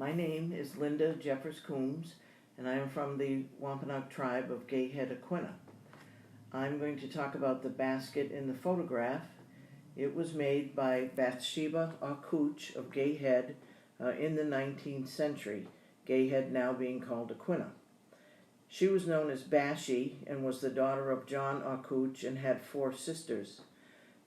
My name is Linda Jeffers Coombs, and I am from the Wampanoag tribe of Gayhead Aquinnah. I'm going to talk about the basket in the photograph. It was made by Bathsheba Aucouch of Gayhead in the 19th century, Gayhead now being called Aquinnah. She was known as Bashi and was the daughter of John Aucouch and had 4 sisters.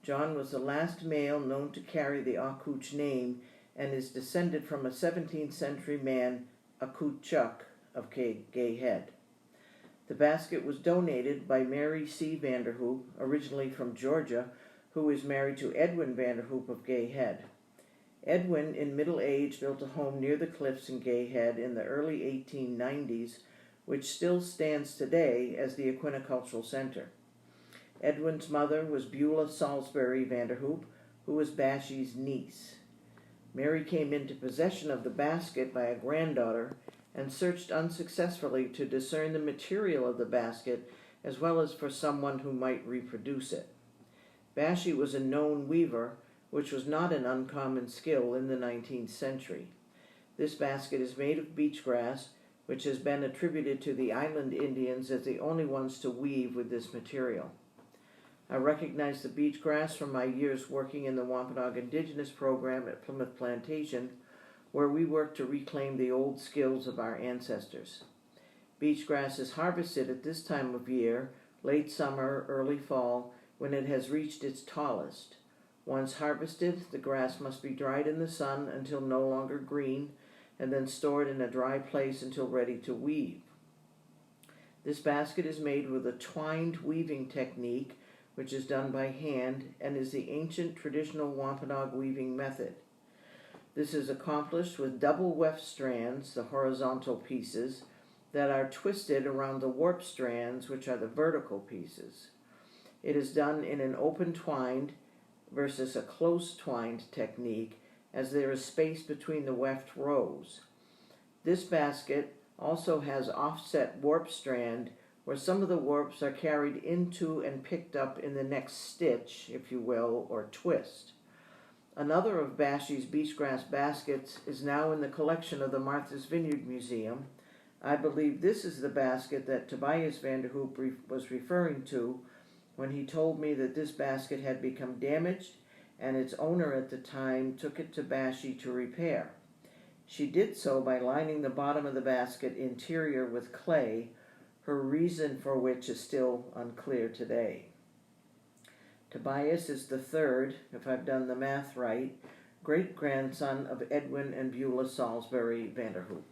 John was the last male known to carry the Aucouch name and is descended from a 17th century man, Aucouchuk of Gayhead. The basket was donated by Mary C. Vanderhoop, originally from Georgia, who is married to Edwin Vanderhoop of Gayhead. Edwin, in middle age, built a home near the cliffs in Gayhead in the early 1890s, which still stands today as the Aquinnah Cultural Center. Edwin's mother was Beulah Salisbury Vanderhoop, who was Bashi's niece. Mary came into possession of the basket by a granddaughter and searched unsuccessfully to discern the material of the basket as well as for someone who might reproduce it. Bashi was a known weaver, which was not an uncommon skill in the 19th century. This basket is made of beach grass, which has been attributed to the island Indians as the only ones to weave with this material. I recognize the beach grass from my years working in the Wampanoag Indigenous program at Plymouth Plantation, where we work to reclaim the old skills of our ancestors. Beach grass is harvested at this time of year, late summer, early fall, when it has reached its tallest. Once harvested, the grass must be dried in the sun until no longer green, and then stored in a dry place until ready to weave. This basket is made with a twined weaving technique, which is done by hand and is the ancient traditional Wampanoag weaving method. This is accomplished with double weft strands, the horizontal pieces, that are twisted around the warp strands, which are the vertical pieces. It is done in an open twined versus a close twined technique, as there is space between the weft rows. This basket also has offset warp strand, where some of the warps are carried into and picked up in the next stitch, if you will, or twist. Another of Bashi's beachgrass baskets is now in the collection of the Martha's Vineyard Museum. I believe this is the basket that Tobias Vanderhoop was referring to when he told me that this basket had become damaged and its owner at the time took it to Bashi to repair. She did so by lining the bottom of the basket interior with clay, her reason for which is still unclear today. Tobias is the third, if I've done the math right, great-grandson of Edwin and Beulah Salisbury Vanderhoop.